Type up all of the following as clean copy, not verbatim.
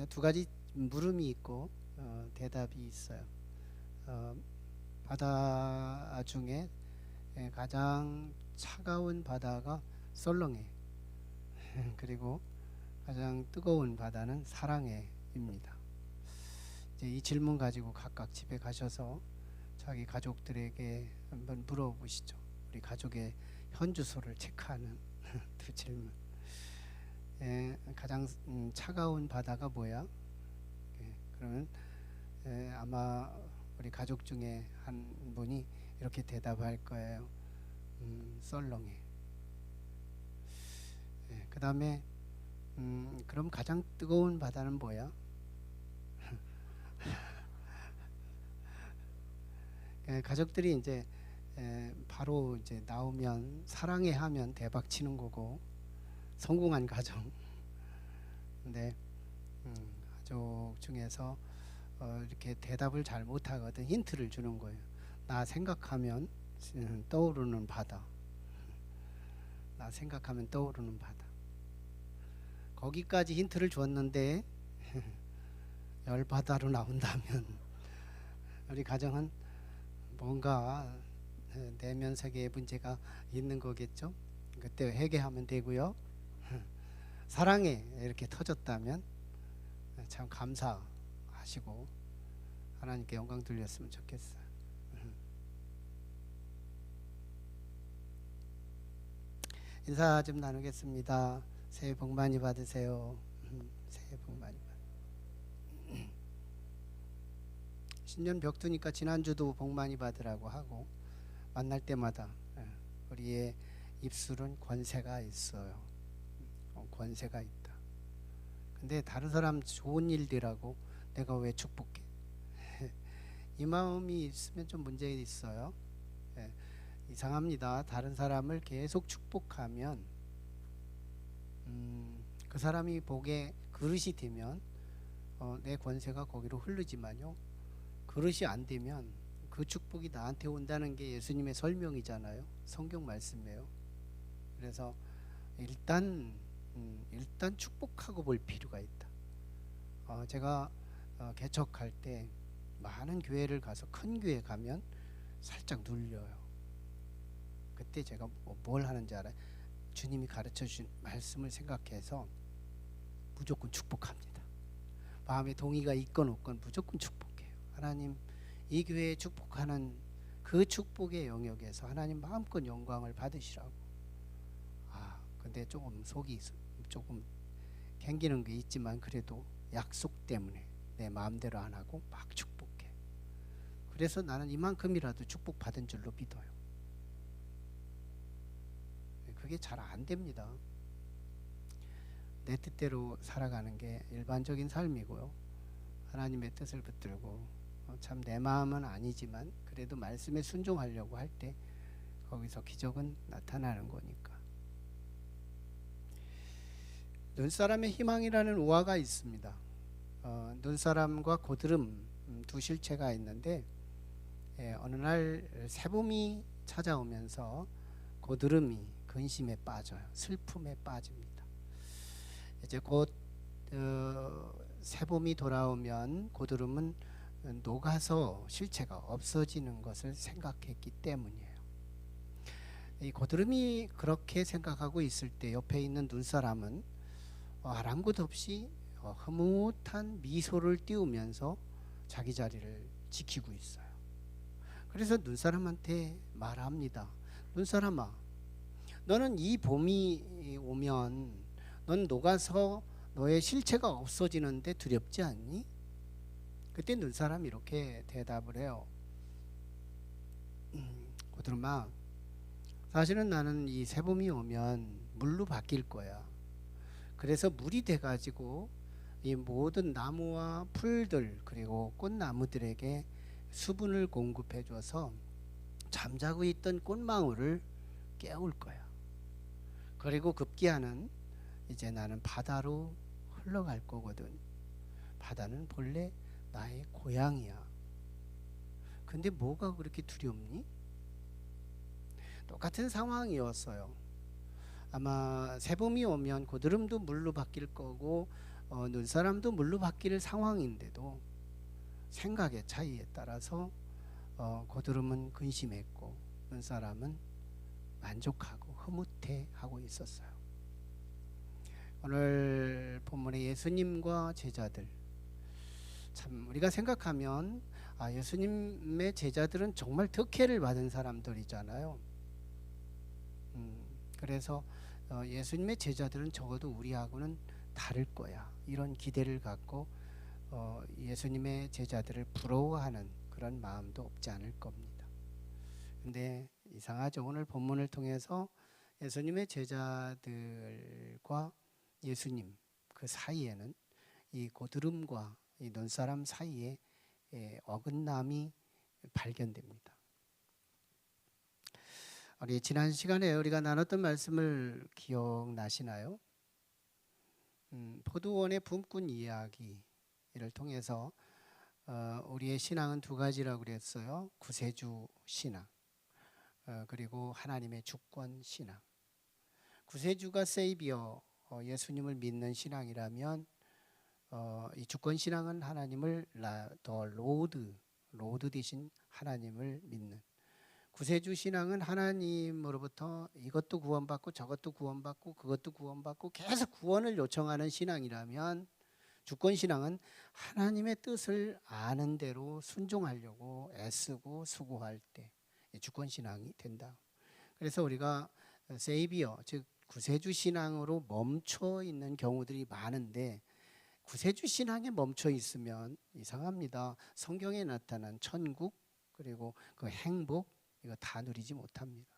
두 가지 물음이 있고 대답이 있어요. 바다 중에 가장 차가운 바다가 썰렁해. 그리고 가장 뜨거운 바다는 사랑해입니다. 이제 이 질문 가지고 각각 집에 가셔서 자기 가족들에게 한번 물어보시죠. 우리 가족의 현주소를 체크하는 두 질문. 가장 차가운 바다가 뭐야? 그러면 아마 우리 가족 중에 한 분이 이렇게 대답할 거예요. 썰렁해. 그 다음에 그럼 가장 뜨거운 바다는 뭐야? 가족들이 이제 바로 이제 나오면 사랑해 하면 대박 치는 거고 성공한 가정. 근데 가족 중에서 이렇게 대답을 잘 못하거든. 힌트를 주는 거예요. 나 생각하면 떠오르는 바다. 나 생각하면 떠오르는 바다. 거기까지 힌트를 줬는데 열바다로 나온다면 우리 가정은 뭔가 내면 세계의 문제가 있는 거겠죠. 그때 회개하면 되고요. 사랑에 이렇게 터졌다면 참 감사하시고 하나님께 영광 돌렸으면 좋겠어요. 인사 좀 나누겠습니다. 새해 복 많이 받으세요. 새해 복 많이 받으세요. 신년 벽두니까 지난주도 복 많이 받으라고 하고 만날 때마다 우리의 입술은 권세가 있어요. 권세가 있다. 근데 다른 사람 좋은 일들하고 내가 왜 축복해? 이 마음이 있으면 좀 문제 있어요. 이상합니다. 다른 사람을 계속 축복하면 그 사람이 복의 그릇이 되면 내 권세가 거기로 흐르지만요. 그릇이 안 되면 그 축복이 나한테 온다는 게 예수님의 설명이잖아요. 성경 말씀이에요. 그래서 일단 축복하고 볼 필요가 있다. 제가 개척할 때 많은 교회를 가서 큰 교회 가면 살짝 눌려요. 그때 제가 뭘 하는지 알아요? 주님이 가르쳐 주신 말씀을 생각해서 무조건 축복합니다. 마음에 동의가 있건 없건 무조건 축복해요. 하나님, 이 교회에 축복하는 그 축복의 영역에서 하나님 마음껏 영광을 받으시라고. 근데 조금 속이 조금 갱기는 게 있지만 그래도 약속 때문에 내 마음대로 안 하고 막 축복해. 그래서 나는 이만큼이라도 축복받은 줄로 믿어요. 그게 잘 안 됩니다. 내 뜻대로 살아가는 게 일반적인 삶이고요. 하나님의 뜻을 붙들고 참 내 마음은 아니지만 그래도 말씀에 순종하려고 할 때 거기서 기적은 나타나는 거니까. 눈사람의 희망이라는 우화가 있습니다. 눈사람과 고드름 두 실체가 있는데 어느 날 새봄이 찾아오면서 고드름이 근심에 빠져요. 슬픔에 빠집니다. 이제 곧 새봄이 돌아오면 고드름은 녹아서 실체가 없어지는 것을 생각했기 때문이에요. 이 고드름이 그렇게 생각하고 있을 때 옆에 있는 눈사람은 아랑곳 없이 흐뭇한 미소를 띄우면서 자기 자리를 지키고 있어요. 그래서 눈사람한테 말합니다. 눈사람아, 너는 이 봄이 오면 넌 녹아서 너의 실체가 없어지는데 두렵지 않니? 그때 눈사람이 이렇게 대답을 해요. 고드름아, 사실은 나는 이 새봄이 오면 물로 바뀔 거야. 그래서 물이 돼가지고 이 모든 나무와 풀들 그리고 꽃나무들에게 수분을 공급해줘서 잠자고 있던 꽃망울을 깨울 거야. 그리고 급기야는 이제 나는 바다로 흘러갈 거거든. 바다는 본래 나의 고향이야. 근데 뭐가 그렇게 두렵니? 똑같은 상황이었어요. 아마 새봄이 오면 고드름도 물로 바뀔 거고 눈사람도 물로 바뀔 상황인데도 생각의 차이에 따라서 고드름은 근심했고 눈사람은 만족하고 흐뭇해하고 있었어요. 오늘 본문의 예수님과 제자들, 참 우리가 생각하면 예수님의 제자들은 정말 특혜를 받은 사람들이잖아요. 그래서 예수님의 제자들은 적어도 우리하고는 다를 거야, 이런 기대를 갖고 예수님의 제자들을 부러워하는 그런 마음도 없지 않을 겁니다. 근데 이상하죠. 오늘 본문을 통해서 예수님의 제자들과 예수님 그 사이에는 이 고드름과 이 눈사람 사이에 어긋남이 발견됩니다. 우리 지난 시간에 우리가 나눴던 말씀을 기억나시나요? 포도원의 붐꾼 이야기를 통해서 우리의 신앙은 두 가지라고 그랬어요. 구세주 신앙, 그리고 하나님의 주권 신앙. 구세주가 세이비어, 예수님을 믿는 신앙이라면 이 주권 신앙은 하나님을 더 로드 대신 하나님을 믿는, 구세주 신앙은 하나님으로부터 이것도 구원받고 저것도 구원받고 그것도 구원받고 계속 구원을 요청하는 신앙이라면, 주권 신앙은 하나님의 뜻을 아는 대로 순종하려고 애쓰고 수고할 때 주권 신앙이 된다. 그래서 우리가 세이비어, 즉 구세주 신앙으로 멈춰 있는 경우들이 많은데, 구세주 신앙에 멈춰 있으면 이상합니다. 성경에 나타난 천국 그리고 그 행복, 이거 다 누리지 못합니다.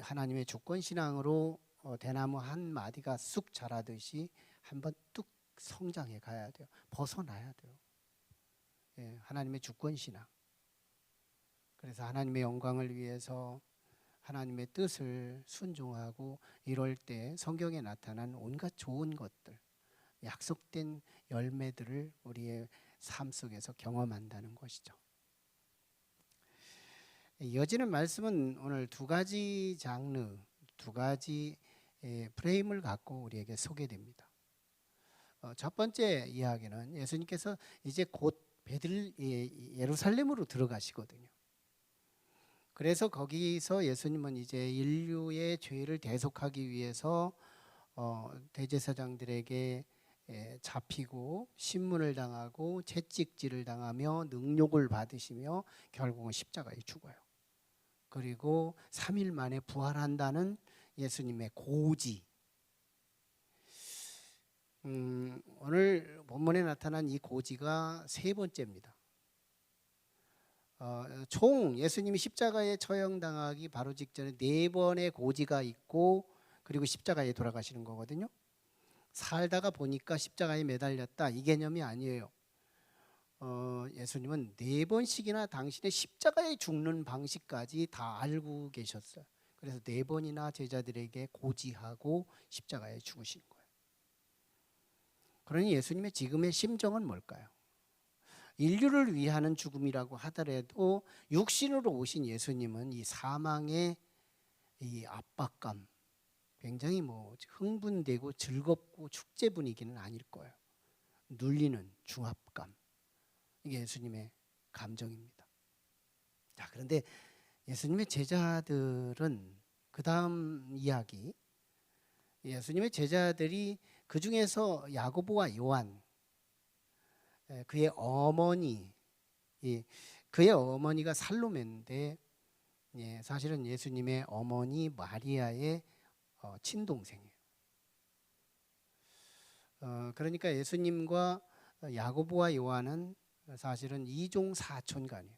하나님의 주권 신앙으로 대나무 한 마디가 쑥 자라듯이 한번 뚝 성장해 가야 돼요. 벗어나야 돼요. 하나님의 주권 신앙. 그래서 하나님의 영광을 위해서 하나님의 뜻을 순종하고 이럴 때 성경에 나타난 온갖 좋은 것들, 약속된 열매들을 우리의 삶 속에서 경험한다는 것이죠. 이어지는 말씀은 오늘 두 가지 장르, 두 가지 프레임을 갖고 우리에게 소개됩니다. 첫 번째 이야기는 예수님께서 이제 곧 예루살렘으로 들어가시거든요. 그래서 거기서 예수님은 이제 인류의 죄를 대속하기 위해서 대제사장들에게 잡히고 신문을 당하고 채찍질을 당하며 능욕을 받으시며 결국은 십자가에 죽어요. 그리고 3일 만에 부활한다는 예수님의 고지. 오늘 본문에 나타난 이 고지가 세 번째입니다. 총 예수님이 십자가에 처형당하기 바로 직전에 4번의 고지가 있고 그리고 십자가에 돌아가시는 거거든요. 살다가 보니까 십자가에 매달렸다, 이 개념이 아니에요. 예수님은 4번씩이나 당신의 십자가에 죽는 방식까지 다 알고 계셨어요. 그래서 4번이나 제자들에게 고지하고 십자가에 죽으신 거예요. 그러니 예수님의 지금의 심정은 뭘까요? 인류를 위하는 죽음이라고 하더라도 육신으로 오신 예수님은 이 사망의 이 압박감, 굉장히 흥분되고 즐겁고 축제 분위기는 아닐 거예요. 눌리는 중압감, 이게 예수님의 감정입니다. 자, 그런데 예수님의 제자들은 그 다음 이야기, 예수님의 제자들이 그 중에서 야고보와 요한, 그의 어머니, 그의 어머니가 살로메인데 사실은 예수님의 어머니 마리아의 친동생이에요. 그러니까 예수님과 야고보와 요한은 사실은 이종 사촌 간이에요.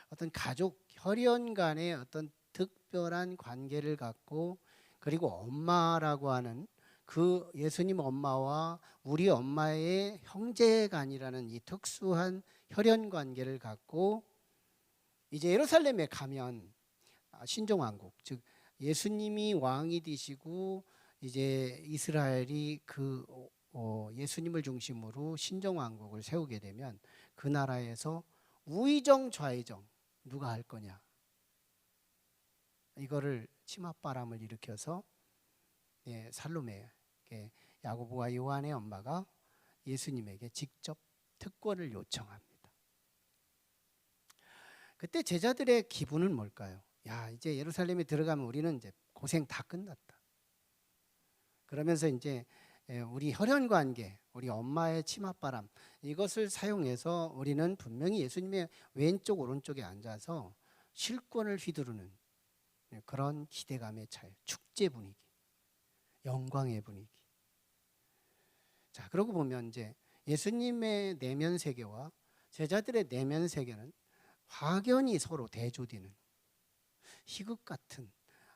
어떤 가족, 혈연 간의 어떤 특별한 관계를 갖고, 그리고 엄마라고 하는 그 예수님 엄마와 우리 엄마의 형제간이라는 이 특수한 혈연 관계를 갖고 이제 예루살렘에 가면 신정왕국, 즉 예수님이 왕이 되시고 이제 이스라엘이 그 예수님을 중심으로 신정왕국을 세우게 되면 그 나라에서 우의정 좌의정 누가 할 거냐, 이거를 치맛바람을 일으켜서 살로메에게 야고보와 요한의 엄마가 예수님에게 직접 특권을 요청합니다. 그때 제자들의 기분은 뭘까요? 야, 이제 예루살렘에 들어가면 우리는 이제 고생 다 끝났다. 그러면서 이제 우리 혈연 관계, 우리 엄마의 치맛바람, 이것을 사용해서 우리는 분명히 예수님의 왼쪽 오른쪽에 앉아서 실권을 휘두르는 그런 기대감에 차요. 축제 분위기, 영광의 분위기. 자, 그러고 보면 이제 예수님의 내면 세계와 제자들의 내면 세계는 확연히 서로 대조되는 희극 같은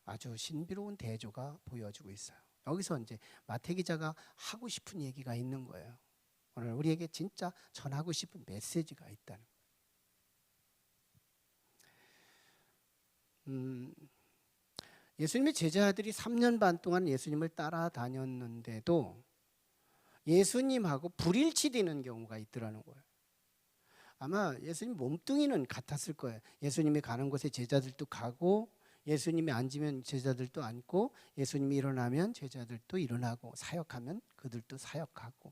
아주 신비로운 대조가 보여지고 있어요. 여기서 이제 마태 기자가 하고 싶은 얘기가 있는 거예요. 오늘 우리에게 진짜 전하고 싶은 메시지가 있다는 거예요. 예수님의 제자들이 3년 반 동안 예수님을 따라다녔는데도 예수님하고 불일치되는 경우가 있더라는 거예요. 아마 예수님 몸뚱이는 같았을 거예요. 예수님이 가는 곳에 제자들도 가고, 예수님이 앉으면 제자들도 앉고, 예수님이 일어나면 제자들도 일어나고, 사역하면 그들도 사역하고.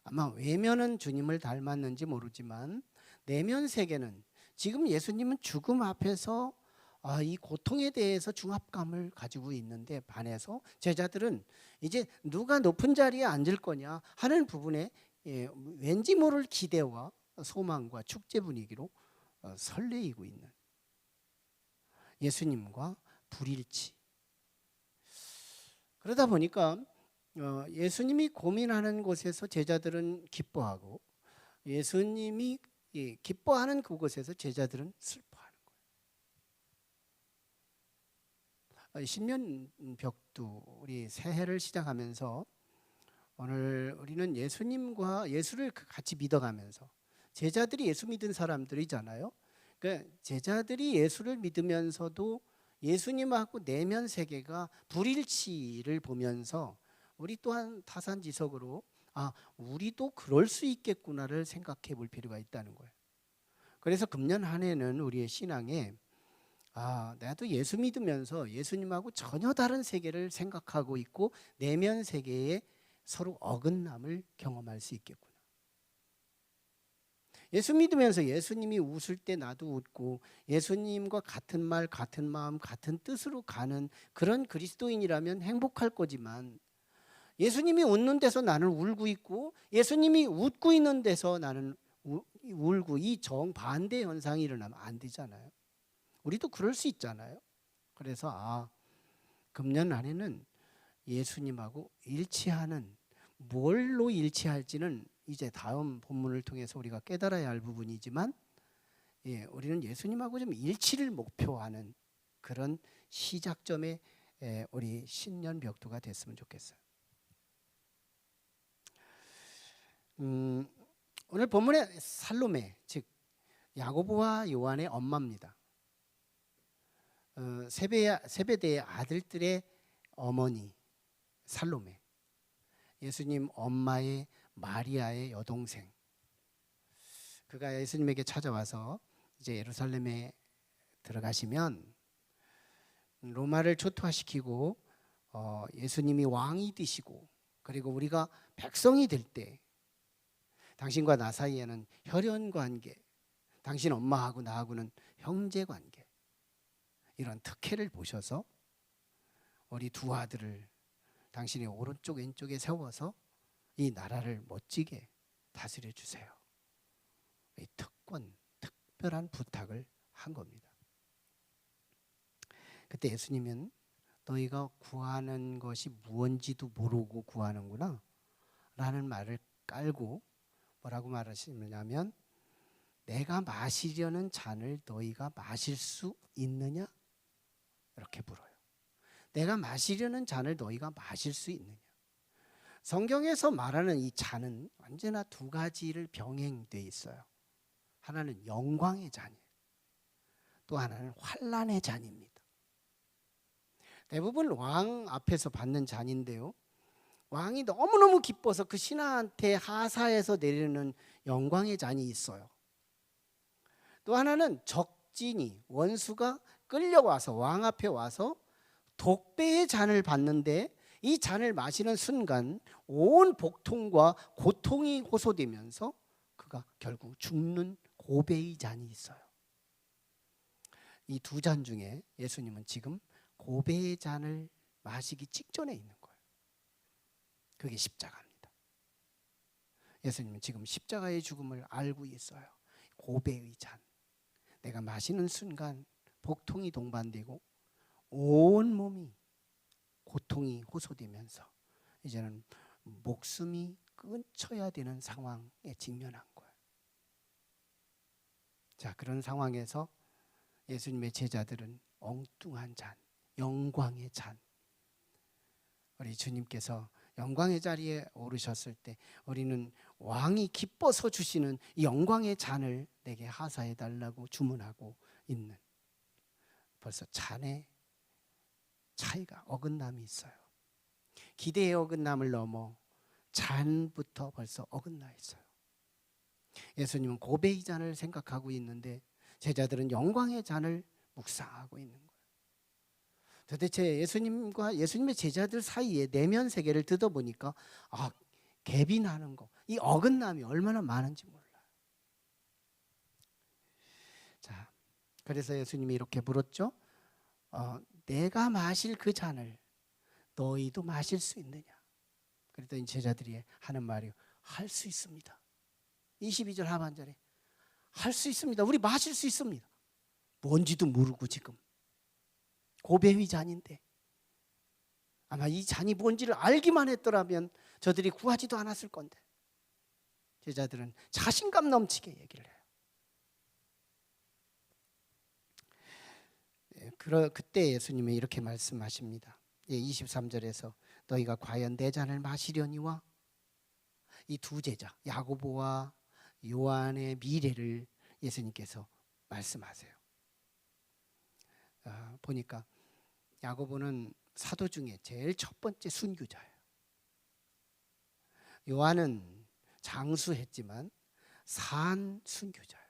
아마 외면은 주님을 닮았는지 모르지만 내면 세계는, 지금 예수님은 죽음 앞에서 이 고통에 대해서 중압감을 가지고 있는데 반해서 제자들은 이제 누가 높은 자리에 앉을 거냐 하는 부분에 왠지 모를 기대와 소망과 축제 분위기로 설레이고 있는 예수님과 불일치. 그러다 보니까 예수님이 고민하는 곳에서 제자들은 기뻐하고, 예수님이 기뻐하는 그곳에서 제자들은 슬퍼하는 거예요. 신년벽두 우리 새해를 시작하면서 오늘 우리는 예수를 같이 믿어가면서, 제자들이 예수 믿은 사람들이잖아요. 그러니까 제자들이 예수를 믿으면서도 예수님하고 내면 세계가 불일치를 보면서 우리 또한 타산지석으로 우리도 그럴 수 있겠구나를 생각해 볼 필요가 있다는 거예요. 그래서 금년 한 해는 우리의 신앙에 나도 예수 믿으면서 예수님하고 전혀 다른 세계를 생각하고 있고 내면 세계에 서로 어긋남을 경험할 수 있겠구나. 예수 믿으면서 예수님이 웃을 때 나도 웃고, 예수님과 같은 말, 같은 마음, 같은 뜻으로 가는 그런 그리스도인이라면 행복할 거지만, 예수님이 웃는 데서 나는 울고 있고 예수님이 웃고 있는 데서 나는 울고, 이 정반대 현상이 일어나면 안 되잖아요. 우리도 그럴 수 있잖아요. 그래서 금년 안에는 예수님하고 일치하는, 뭘로 일치할지는 이제 다음 본문을 통해서 우리가 깨달아야 할 부분이지만, 우리는 예수님하고 좀 일치를 목표하는 그런 시작점에 우리 신년 벽두가 됐으면 좋겠어요. 오늘 본문의 살로메, 즉 야고보와 요한의 엄마입니다. 세베대의 아들들의 어머니 살로메, 예수님 엄마의 마리아의 여동생. 그가 예수님에게 찾아와서 이제 예루살렘에 들어가시면 로마를 초토화시키고 예수님이 왕이 되시고, 그리고 우리가 백성이 될 때 당신과 나 사이에는 혈연 관계, 당신 엄마하고 나하고는 형제 관계, 이런 특혜를 보셔서 우리 두 아들을 당신의 오른쪽 왼쪽에 세워서 이 나라를 멋지게 다스려 주세요. 이 특별한 부탁을 한 겁니다. 그때 예수님은 너희가 구하는 것이 무언지도 모르고 구하는구나 라는 말을 깔고 뭐라고 말하시냐면, 내가 마시려는 잔을 너희가 마실 수 있느냐? 이렇게 물어요. 내가 마시려는 잔을 너희가 마실 수 있느냐? 성경에서 말하는 이 잔은 언제나 두 가지를 병행되어 있어요. 하나는 영광의 잔이에요. 또 하나는 환난의 잔입니다. 대부분 왕 앞에서 받는 잔인데요, 왕이 너무너무 기뻐서 그 신하한테 하사해서 내리는 영광의 잔이 있어요. 또 하나는 적진이, 원수가 끌려와서 왕 앞에 와서 독배의 잔을 받는데 이 잔을 마시는 순간 온 복통과 고통이 호소되면서 그가 결국 죽는 고배의 잔이 있어요. 이 두 잔 중에 예수님은 지금 고배의 잔을 마시기 직전에 있는 거예요. 그게 십자가입니다. 예수님은 지금 십자가의 죽음을 알고 있어요. 고배의 잔, 내가 마시는 순간 복통이 동반되고 온 몸이 고통이 호소되면서 이제는 목숨이 끊쳐야 되는 상황에 직면한 거예요. 자, 그런 상황에서 예수님의 제자들은 엉뚱한 잔, 영광의 잔, 우리 주님께서 영광의 자리에 오르셨을 때 우리는 왕이 기뻐서 주시는 이 영광의 잔을 내게 하사해 달라고 주문하고 있는, 벌써 잔의 차이가, 어긋남이 있어요. 기대의 어긋남을 넘어 잔부터 벌써 어긋나 있어요. 예수님은 고배의 잔을 생각하고 있는데 제자들은 영광의 잔을 묵상하고 있는 거예요. 도대체 예수님과 예수님의 제자들 사이에 내면 세계를 뜯어보니까 갭이 나는 거, 이 어긋남이 얼마나 많은지 몰라요. 자, 그래서 예수님이 이렇게 물었죠. 내가 마실 그 잔을 너희도 마실 수 있느냐? 그랬더니 제자들이 하는 말이 할 수 있습니다. 22절 하반절에 할 수 있습니다. 우리 마실 수 있습니다. 뭔지도 모르고 지금 고배의 잔인데, 아마 이 잔이 뭔지를 알기만 했더라면 저들이 구하지도 않았을 건데 제자들은 자신감 넘치게 얘기를 해요. 그때 예수님이 이렇게 말씀하십니다. 23절에서 너희가 과연 내 잔을 마시려니와, 이 두 제자 야고보와 요한의 미래를 예수님께서 말씀하세요. 보니까 야고보는 사도 중에 제일 첫 번째 순교자예요. 요한은 장수했지만 산 순교자예요.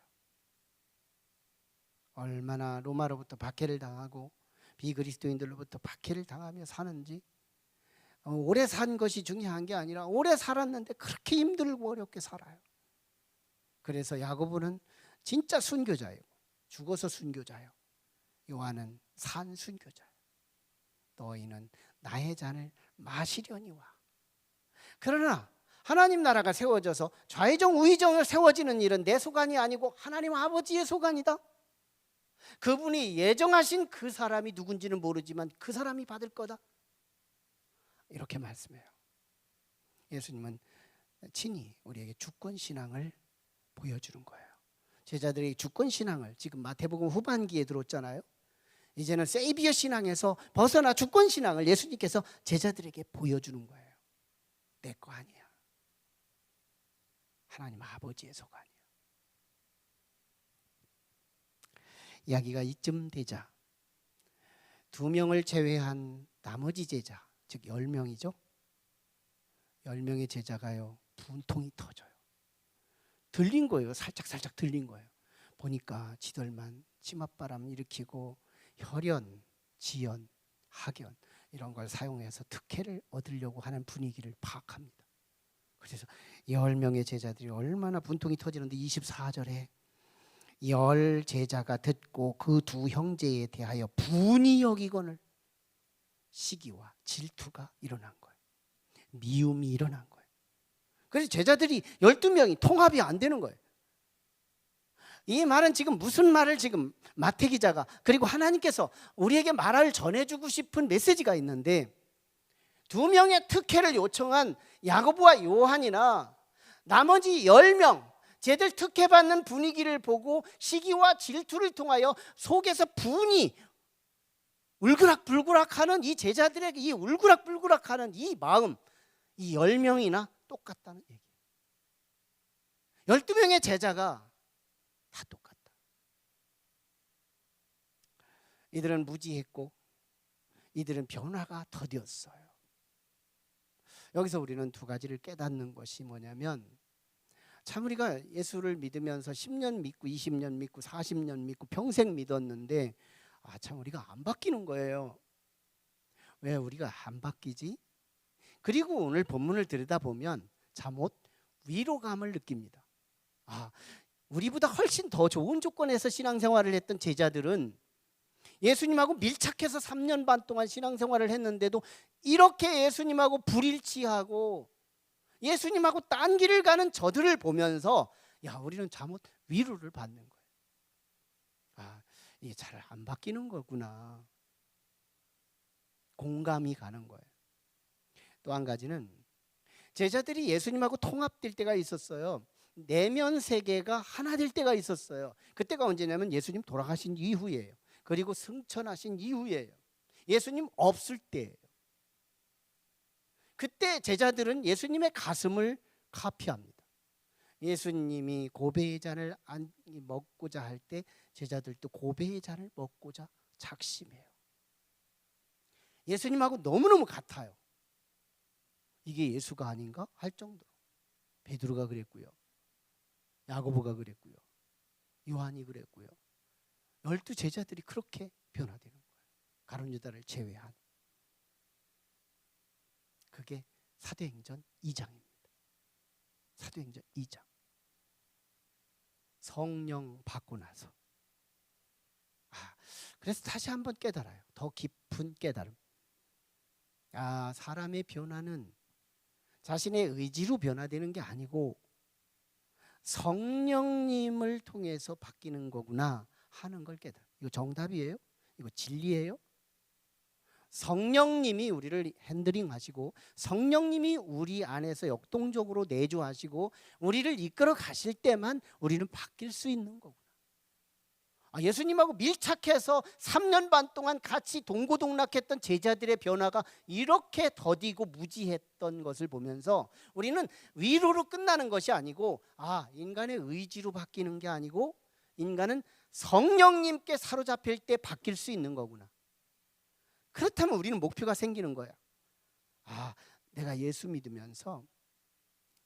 얼마나 로마로부터 박해를 당하고 비그리스도인들로부터 박해를 당하며 사는지, 오래 산 것이 중요한 게 아니라 오래 살았는데 그렇게 힘들고 어렵게 살아요. 그래서 야고보는 진짜 순교자예요. 죽어서 순교자예요. 요한은 산 순교자예요. 너희는 나의 잔을 마시려니와. 그러나 하나님 나라가 세워져서 좌의정 우의정을 세워지는 일은 내 소관이 아니고 하나님 아버지의 소관이다. 그분이 예정하신 그 사람이 누군지는 모르지만 그 사람이 받을 거다. 이렇게 말씀해요. 예수님은 친히 우리에게 주권신앙을 보여주는 거예요. 제자들이 주권신앙을, 지금 마태복음 후반기에 들어왔잖아요. 이제는 세이비어 신앙에서 벗어나 주권신앙을 예수님께서 제자들에게 보여주는 거예요. 내 거 아니야. 하나님 아버지의 소관이야. 이야기가 이쯤 되자 2명을 제외한 나머지 제자, 즉 10명이죠. 10명의 제자가요, 분통이 터져요. 들린 거예요. 살짝 들린 거예요. 보니까 지들만 치맛바람 일으키고 혈연, 지연, 학연 이런 걸 사용해서 특혜를 얻으려고 하는 분위기를 파악합니다. 그래서 10명의 제자들이 얼마나 분통이 터지는데 24절에 10 제자가 듣고 그 두 형제에 대하여 분이 여기거늘 시기와 질투가 일어난 거예요. 미움이 일어난 거예요. 그래서 제자들이 12명이 통합이 안 되는 거예요. 이 말은 지금 무슨 말을 지금 마태 기자가, 그리고 하나님께서 우리에게 말을 전해주고 싶은 메시지가 있는데, 2명의 특혜를 요청한 야고보와 요한이나 나머지 10명, 쟤들 특혜받는 분위기를 보고 시기와 질투를 통하여 속에서 분이 울그락불그락하는 이 제자들에게 이 울그락불그락하는 이 마음, 이 10명이나 똑같다는 얘기예요. 12명의 제자가 다 똑같다. 이들은 무지했고 이들은 변화가 더디었어요. 여기서 우리는 두 가지를 깨닫는 것이 뭐냐면, 참 우리가 예수를 믿으면서 10년 믿고 20년 믿고 40년 믿고 평생 믿었는데 참 우리가 안 바뀌는 거예요. 왜 우리가 안 바뀌지? 그리고 오늘 본문을 들여다보면 잠옷 위로감을 느낍니다. 우리보다 훨씬 더 좋은 조건에서 신앙생활을 했던 제자들은 예수님하고 밀착해서 3년 반 동안 신앙생활을 했는데도 이렇게 예수님하고 불일치하고 예수님하고 딴 길을 가는 저들을 보면서 우리는 잠옷 위로를 받는 거예요. 이게 잘 안 바뀌는 거구나. 공감이 가는 거예요. 또 한 가지는 제자들이 예수님하고 통합될 때가 있었어요. 내면 세계가 하나 될 때가 있었어요. 그때가 언제냐면 예수님 돌아가신 이후예요. 그리고 승천하신 이후예요. 예수님 없을 때예요. 그때 제자들은 예수님의 가슴을 카피합니다. 예수님이 고배의 잔을 먹고자 할 때 제자들도 고배의 잔을 먹고자 작심해요. 예수님하고 너무너무 같아요. 이게 예수가 아닌가 할 정도로. 베드로가 그랬고요. 야고보가 그랬고요. 요한이 그랬고요. 12 제자들이 그렇게 변화되는 거예요. 가룟 유다를 제외한. 그게 사도행전 2장입니다. 사도행전 2장. 성령 받고 나서. 그래서 다시 한번 깨달아요. 더 깊은 깨달음. 사람의 변화는 자신의 의지로 변화되는 게 아니고 성령님을 통해서 바뀌는 거구나 하는 걸 깨달아요. 이거 정답이에요? 이거 진리예요? 성령님이 우리를 핸들링 하시고 성령님이 우리 안에서 역동적으로 내주하시고 우리를 이끌어 가실 때만 우리는 바뀔 수 있는 거구나. 예수님하고 밀착해서 3년 반 동안 같이 동고동락했던 제자들의 변화가 이렇게 더디고 무지했던 것을 보면서 우리는 위로로 끝나는 것이 아니고 인간의 의지로 바뀌는 게 아니고 인간은 성령님께 사로잡힐 때 바뀔 수 있는 거구나. 그렇다면 우리는 목표가 생기는 거야. 내가 예수 믿으면서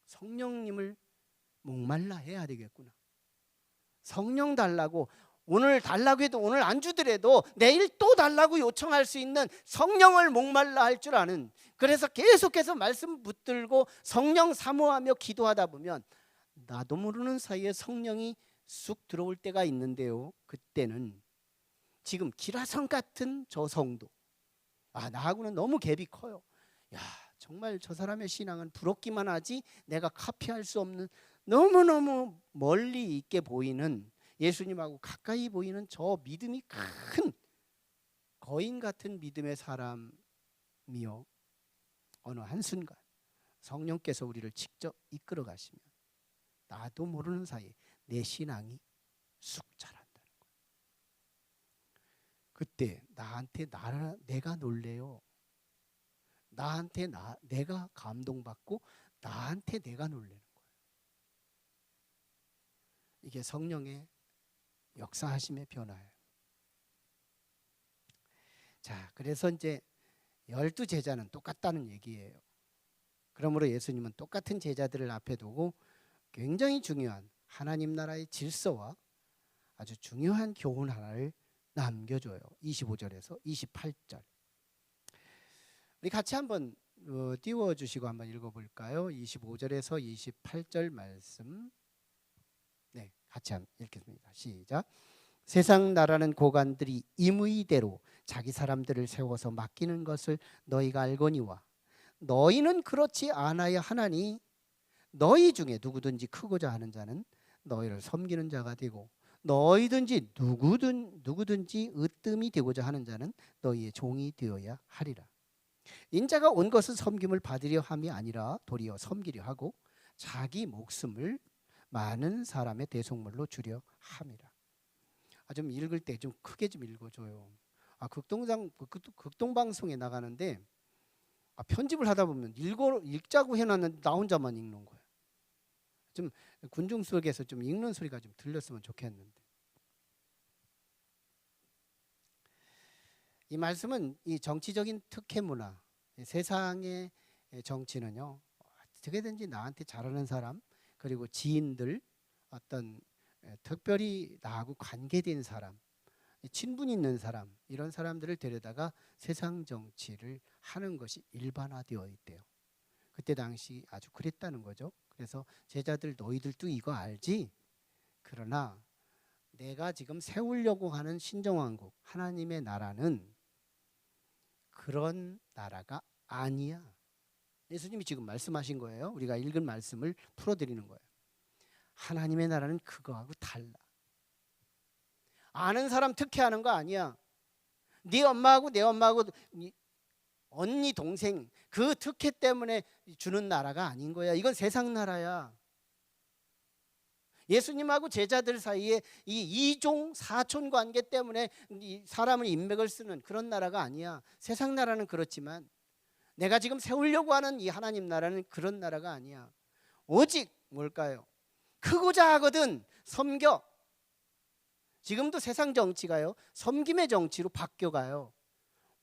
성령님을 목말라 해야 되겠구나. 성령 달라고 오늘 달라고 해도 오늘 안 주더라도 내일 또 달라고 요청할 수 있는 성령을 목말라 할 줄 아는, 그래서 계속해서 말씀 붙들고 성령 사모하며 기도하다 보면 나도 모르는 사이에 성령이 쑥 들어올 때가 있는데요. 그때는 지금 기라성 같은 저 성도, 나하고는 너무 갭이 커요. 정말 저 사람의 신앙은 부럽기만 하지 내가 카피할 수 없는 너무너무 멀리 있게 보이는, 예수님하고 가까이 보이는 저 믿음이 큰 거인 같은 믿음의 사람이요, 어느 한순간 성령께서 우리를 직접 이끌어 가시면 나도 모르는 사이에 내 신앙이 쑥 자란다는 거예요. 그때 나한테 내가 놀래요. 나한테 내가 감동받고 나한테 내가 놀래는 거예요. 이게 성령의 역사하심의 변화예요. 자, 그래서 이제 12 제자는 똑같다는 얘기예요. 그러므로 예수님은 똑같은 제자들을 앞에 두고 굉장히 중요한 하나님 나라의 질서와 아주 중요한 교훈 하나를 남겨줘요. 25절에서 28절. 우리 같이 한번 띄워주시고 한번 읽어볼까요? 25절에서 28절 말씀. 네, 같이 한번 읽겠습니다. 시작. 세상 나라는 고관들이 임의대로 자기 사람들을 세워서 맡기는 것을 너희가 알거니와 너희는 그렇지 않아야 하나니 너희 중에 누구든지 크고자 하는 자는 너희를 섬기는 자가 되고 너희든지 누구든지 으뜸이 되고자 하는 자는 너희의 종이 되어야 하리라. 인자가 온 것은 섬김을 받으려 함이 아니라 도리어 섬기려 하고 자기 목숨을 많은 사람의 대속물로 주려 함이라. 좀 읽을 때 좀 크게 좀 읽어줘요. 극동방송에 나가는데 편집을 하다 보면 읽자고 해놨는데 나 혼자만 읽는 거예요. 좀 군중 속에서 좀 읽는 소리가 좀 들렸으면 좋겠는데. 이 말씀은 이 정치적인 특혜 문화, 세상의 정치는요, 어떻게든지 나한테 잘하는 사람, 그리고 지인들, 어떤 특별히 나하고 관계된 사람, 친분 있는 사람, 이런 사람들을 데려다가 세상 정치를 하는 것이 일반화되어 있대요. 그때 당시 아주 그랬다는 거죠. 그래서 제자들 너희들도 이거 알지? 그러나 내가 지금 세우려고 하는 신정왕국 하나님의 나라는 그런 나라가 아니야. 예수님이 지금 말씀하신 거예요. 우리가 읽은 말씀을 풀어드리는 거예요. 하나님의 나라는 그거하고 달라. 아는 사람 특혜하는 거 아니야. 네 엄마하고 내 엄마하고 언니 동생 그 특혜 때문에 주는 나라가 아닌 거야. 이건 세상 나라야. 예수님하고 제자들 사이에 이 이종 사촌 관계 때문에 사람을 인맥을 쓰는 그런 나라가 아니야. 세상 나라는 그렇지만 내가 지금 세우려고 하는 이 하나님 나라는 그런 나라가 아니야. 오직 뭘까요? 크고자 하거든 섬겨. 지금도 세상 정치가요, 섬김의 정치로 바뀌어가요.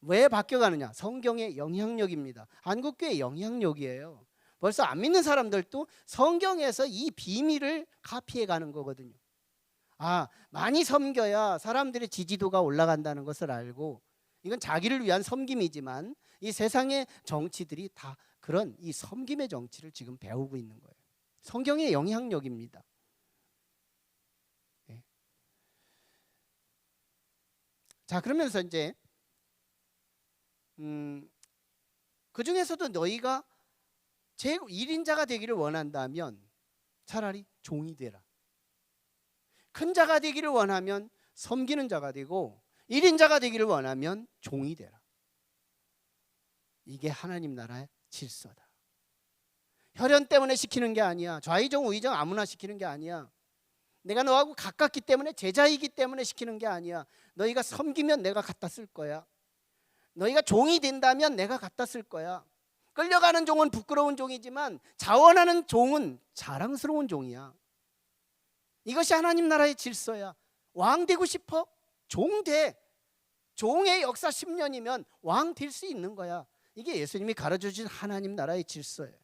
왜 바뀌어가느냐? 성경의 영향력입니다. 한국교회의 영향력이에요. 벌써 안 믿는 사람들도 성경에서 이 비밀을 카피해가는 거거든요. 아, 많이 섬겨야 사람들의 지지도가 올라간다는 것을 알고, 이건 자기를 위한 섬김이지만 이 세상의 정치들이 다 그런 이 섬김의 정치를 지금 배우고 있는 거예요. 성경의 영향력입니다. 네. 자, 그러면서 이제 그 중에서도 너희가 제 1인자가 되기를 원한다면 차라리 종이 되라. 큰 자가 되기를 원하면 섬기는 자가 되고 1인자가 되기를 원하면 종이 되라. 이게 하나님 나라의 질서다. 혈연 때문에 시키는 게 아니야. 좌의정 우의정 아무나 시키는 게 아니야. 내가 너하고 가깝기 때문에 제자이기 때문에 시키는 게 아니야. 너희가 섬기면 내가 갖다 쓸 거야. 너희가 종이 된다면 내가 갖다 쓸 거야. 끌려가는 종은 부끄러운 종이지만 자원하는 종은 자랑스러운 종이야. 이것이 하나님 나라의 질서야. 왕 되고 싶어? 종 돼. 종의 역사 10년이면 왕 될 수 있는 거야. 이게 예수님이 가르쳐주신 하나님 나라의 질서예요.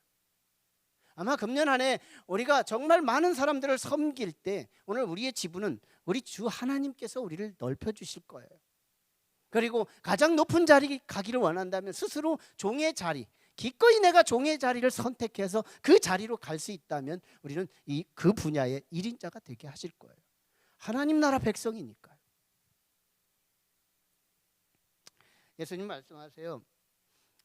아마 금년 한 해 우리가 정말 많은 사람들을 섬길 때 오늘 우리의 지분은 우리 주 하나님께서 우리를 넓혀주실 거예요. 그리고 가장 높은 자리 가기를 원한다면 스스로 종의 자리, 기꺼이 내가 종의 자리를 선택해서 그 자리로 갈 수 있다면 우리는 그 분야의 1인자가 되게 하실 거예요. 하나님 나라 백성이니까요. 예수님 말씀하세요.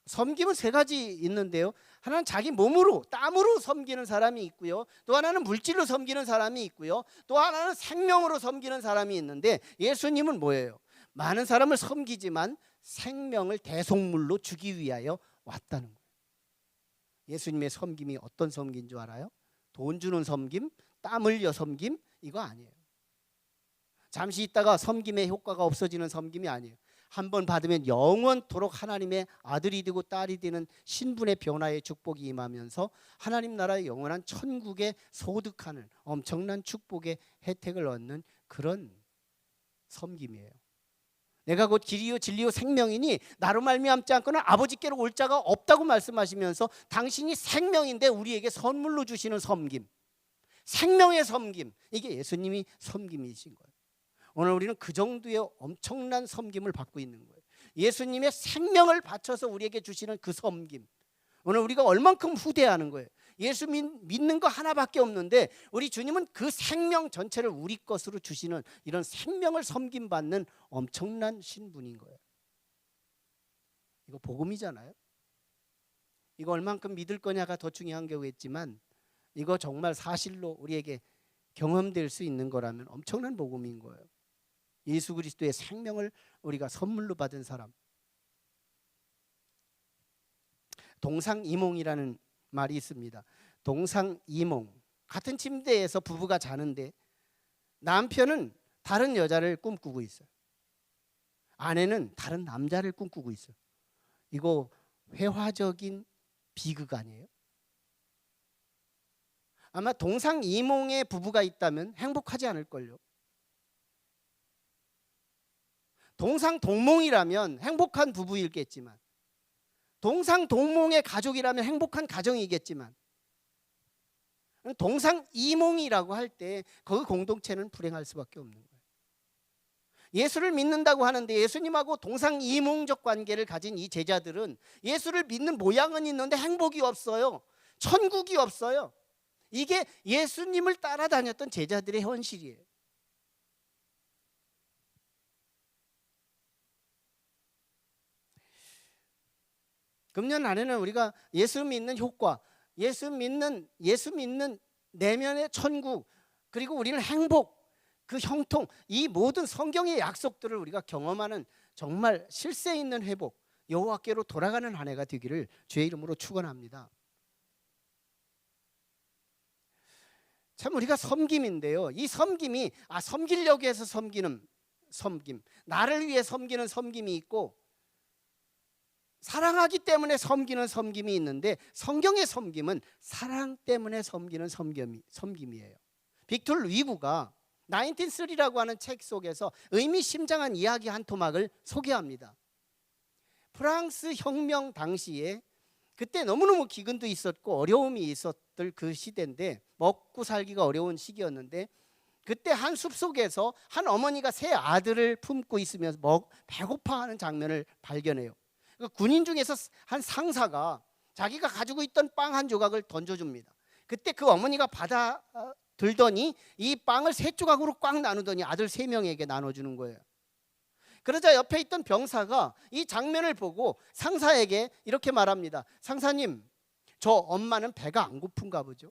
섬김은 세 가지 있는데요. 하나는 자기 몸으로 땀으로 섬기는 사람이 있고요. 또 하나는 물질로 섬기는 사람이 있고요. 또 하나는 생명으로 섬기는 사람이 있는데 예수님은 뭐예요? 많은 사람을 섬기지만 생명을 대속물로 주기 위하여 왔다는 거예요. 예수님의 섬김이 어떤 섬기인 줄 알아요? 돈 주는 섬김, 땀 흘려 섬김, 이거 아니에요. 잠시 있다가 섬김의 효과가 없어지는 섬김이 아니에요. 한번 받으면 영원토록 하나님의 아들이 되고 딸이 되는 신분의 변화의 축복이 임하면서 하나님 나라의 영원한 천국에 소득하는 엄청난 축복의 혜택을 얻는 그런 섬김이에요. 내가 곧 길이요 진리요 생명이니 나로 말미암지 않고는 아버지께로 올 자가 없다고 말씀하시면서 당신이 생명인데 우리에게 선물로 주시는 섬김, 생명의 섬김, 이게 예수님이 섬김이신 거예요. 오늘 우리는 그 정도의 엄청난 섬김을 받고 있는 거예요. 예수님의 생명을 바쳐서 우리에게 주시는 그 섬김, 오늘 우리가 얼만큼 후대하는 거예요. 예수 믿는 거 하나밖에 없는데 우리 주님은 그 생명 전체를 우리 것으로 주시는 이런 생명을 섬김받는 엄청난 신분인 거예요. 이거 복음이잖아요. 이거 얼만큼 믿을 거냐가 더 중요한 경우겠지만 이거 정말 사실로 우리에게 경험될 수 있는 거라면 엄청난 복음인 거예요. 예수 그리스도의 생명을 우리가 선물로 받은 사람. 동상이몽이라는 말이 있습니다. 동상이몽. 같은 침대에서 부부가 자는데 남편은 다른 여자를 꿈꾸고 있어요. 아내는 다른 남자를 꿈꾸고 있어요. 이거 회화적인 비극 아니에요? 아마 동상이몽의 부부가 있다면 행복하지 않을걸요. 동상동몽이라면 행복한 부부이겠지만, 동상동몽의 가족이라면 행복한 가정이겠지만, 동상이몽이라고 할 때 그 공동체는 불행할 수밖에 없는 거예요. 예수를 믿는다고 하는데 예수님하고 동상이몽적 관계를 가진 이 제자들은 예수를 믿는 모양은 있는데 행복이 없어요. 천국이 없어요. 이게 예수님을 따라다녔던 제자들의 현실이에요. 금년 안에는 우리가 예수 믿는 효과, 예수 믿는 내면의 천국, 그리고 우리는 행복, 그 형통, 이 모든 성경의 약속들을 우리가 경험하는 정말 실세 있는 회복, 여호와께로 돌아가는 한 해가 되기를 주의 이름으로 축원합니다. 참 우리가 섬김인데요, 이 섬김이 섬기려고 해서 섬기는 섬김, 나를 위해 섬기는 섬김이 있고 사랑하기 때문에 섬기는 섬김이 있는데, 성경의 섬김은 사랑 때문에 섬기는 섬김이에요. 빅토르 루이구가 1903라고 하는 책 속에서 의미심장한 이야기 한 토막을 소개합니다. 프랑스 혁명 당시에 그때 너무너무 기근도 있었고 어려움이 있었던 그 시대인데, 먹고 살기가 어려운 시기였는데, 그때 한 숲속에서 한 어머니가 세 아들을 품고 있으면서 배고파하는 장면을 발견해요. 그 군인 중에서 한 상사가 자기가 가지고 있던 빵 한 조각을 던져줍니다. 그때 그 어머니가 받아 들더니 이 빵을 세 조각으로 꽉 나누더니 아들 세 명에게 나눠주는 거예요. 그러자 옆에 있던 병사가 이 장면을 보고 상사에게 이렇게 말합니다. 상사님, 저 엄마는 배가 안 고픈가 보죠?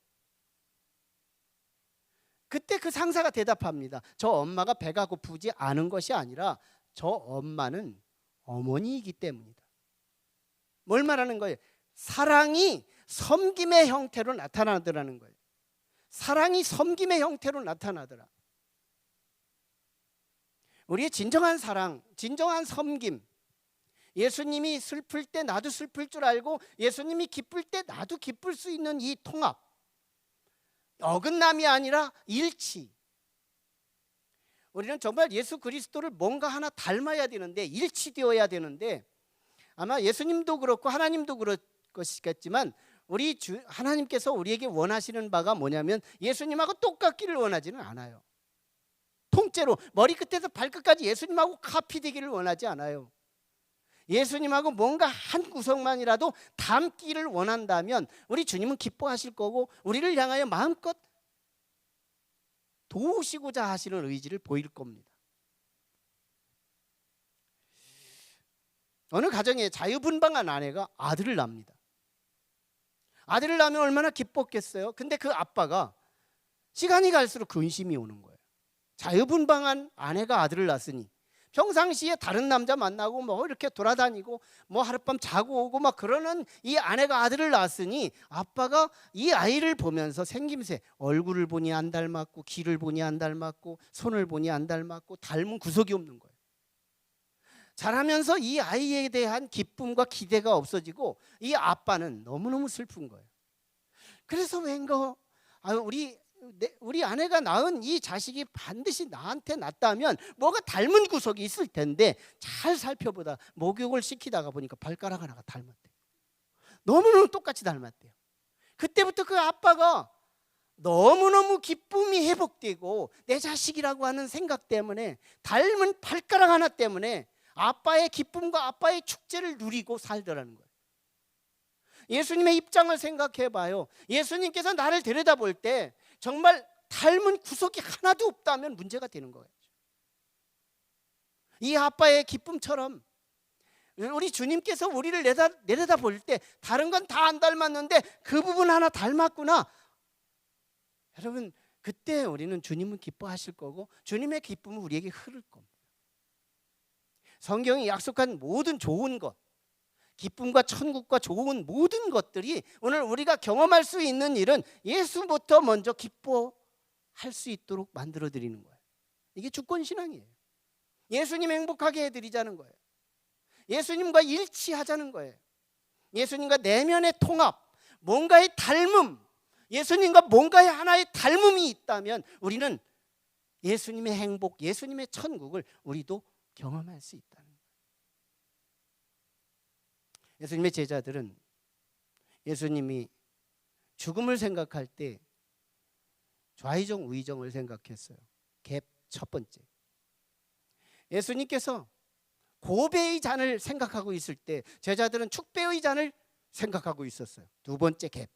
그때 그 상사가 대답합니다. 저 엄마가 배가 고프지 않은 것이 아니라 저 엄마는 어머니이기 때문이다. 뭘 말하는 거예요? 사랑이 섬김의 형태로 나타나더라는 거예요. 사랑이 섬김의 형태로 나타나더라. 우리의 진정한 사랑, 진정한 섬김, 예수님이 슬플 때 나도 슬플 줄 알고 예수님이 기쁠 때 나도 기쁠 수 있는 이 통합, 어긋남이 아니라 일치. 우리는 정말 예수 그리스도를 뭔가 하나 닮아야 되는데, 일치되어야 되는데, 아마 예수님도 그렇고 하나님도 그럴 것이겠지만 우리 하나님께서 우리에게 원하시는 바가 뭐냐면 예수님하고 똑같기를 원하지는 않아요. 통째로 머리끝에서 발끝까지 예수님하고 카피되기를 원하지 않아요. 예수님하고 뭔가 한 구석만이라도 닮기를 원한다면 우리 주님은 기뻐하실 거고 우리를 향하여 마음껏 도우시고자 하시는 의지를 보일 겁니다. 어느 가정에 자유분방한 아내가 아들을 낳습니다. 아들을 낳으면 얼마나 기뻤겠어요. 근데 그 아빠가 시간이 갈수록 근심이 오는 거예요. 자유분방한 아내가 아들을 낳았으니 평상시에 다른 남자 만나고 뭐 이렇게 돌아다니고 뭐 하룻밤 자고 오고 막 그러는 이 아내가 아들을 낳았으니 아빠가 이 아이를 보면서 생김새, 얼굴을 보니 안 닮았고 귀를 보니 안 닮았고 손을 보니 안 닮았고 닮은 구석이 없는 거예요. 자라면서 이 아이에 대한 기쁨과 기대가 없어지고 이 아빠는 너무너무 슬픈 거예요. 그래서 왠가 우리 아내가 낳은 이 자식이 반드시 나한테 낳았다면 뭐가 닮은 구석이 있을 텐데, 잘 살펴보다 목욕을 시키다가 보니까 발가락 하나가 닮았대요. 너무너무 똑같이 닮았대요. 그때부터 그 아빠가 너무너무 기쁨이 회복되고 내 자식이라고 하는 생각 때문에, 닮은 발가락 하나 때문에 아빠의 기쁨과 아빠의 축제를 누리고 살더라는 거예요. 예수님의 입장을 생각해 봐요. 예수님께서 나를 들여다볼 때 정말 닮은 구석이 하나도 없다면 문제가 되는 거예요. 이 아빠의 기쁨처럼 우리 주님께서 우리를 내려다볼 때 다른 건 다 안 닮았는데 그 부분 하나 닮았구나. 여러분, 그때 우리는 주님은 기뻐하실 거고 주님의 기쁨은 우리에게 흐를 겁니다. 성경이 약속한 모든 좋은 것, 기쁨과 천국과 좋은 모든 것들이 오늘 우리가 경험할 수 있는 일은 예수부터 먼저 기뻐할 수 있도록 만들어 드리는 거예요. 이게 주권신앙이에요. 예수님 행복하게 해드리자는 거예요. 예수님과 일치하자는 거예요. 예수님과 내면의 통합, 뭔가의 닮음, 예수님과 뭔가의 하나의 닮음이 있다면 우리는 예수님의 행복, 예수님의 천국을 우리도 경험할 수 있다는 거예요. 예수님의 제자들은 예수님이 죽음을 생각할 때 좌의정 우의정을 생각했어요. 갭 첫 번째. 예수님께서 고배의 잔을 생각하고 있을 때 제자들은 축배의 잔을 생각하고 있었어요. 두 번째 갭.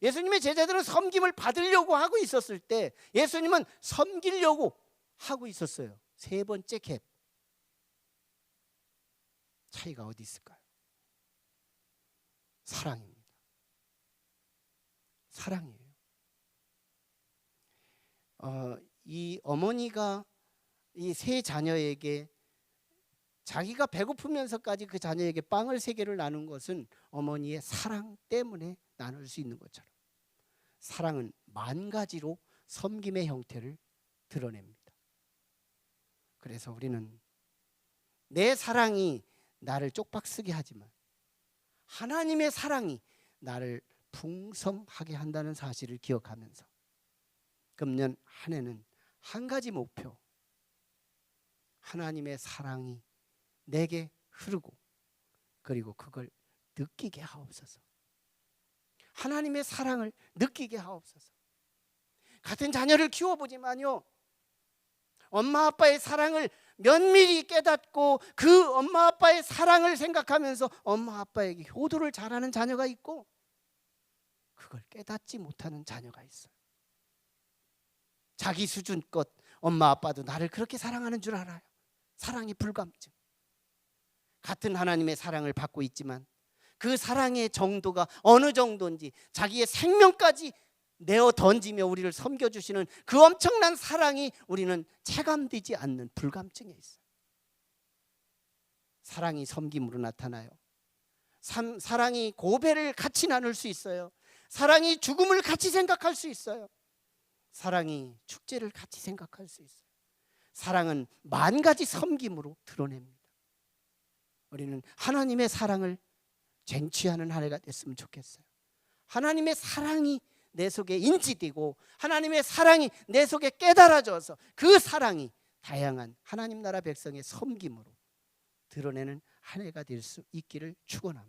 예수님의 제자들은 섬김을 받으려고 하고 있었을 때 예수님은 섬기려고 하고 있었어요. 세 번째 갭. 차이가 어디 있을까요? 사랑입니다. 사랑이에요. 이 어머니가 이 세 자녀에게 자기가 배고프면서까지 그 자녀에게 빵을 3개를 나눈 것은 어머니의 사랑 때문에 나눌 수 있는 것처럼 사랑은 10,000가지로 섬김의 형태를 드러냅니다. 그래서 우리는 내 사랑이 나를 쪽박쓰게 하지만 하나님의 사랑이 나를 풍성하게 한다는 사실을 기억하면서 금년 한 해는 한 가지 목표, 하나님의 사랑이 내게 흐르고 그리고 그걸 느끼게 하옵소서. 하나님의 사랑을 느끼게 하옵소서. 같은 자녀를 키워보지만요, 엄마 아빠의 사랑을 면밀히 깨닫고 그 엄마 아빠의 사랑을 생각하면서 엄마 아빠에게 효도를 잘하는 자녀가 있고 그걸 깨닫지 못하는 자녀가 있어요. 자기 수준껏 엄마 아빠도 나를 그렇게 사랑하는 줄 알아요. 사랑이 불감증. 같은 하나님의 사랑을 받고 있지만 그 사랑의 정도가 어느 정도인지 자기의 생명까지 내어 던지며 우리를 섬겨주시는 그 엄청난 사랑이 우리는 체감되지 않는 불감증에 있어요. 사랑이 섬김으로 나타나요. 사랑이 고배를 같이 나눌 수 있어요. 사랑이 죽음을 같이 생각할 수 있어요. 사랑이 축제를 같이 생각할 수 있어요. 사랑은 10,000가지 섬김으로 드러냅니다. 우리는 하나님의 사랑을 쟁취하는 한 해가 됐으면 좋겠어요. 하나님의 사랑이 내 속에 인지되고 하나님의 사랑이 내 속에 깨달아져서 그 사랑이 다양한 하나님 나라 백성의 섬김으로 드러내는 한 해가 될 수 있기를 축원합니다.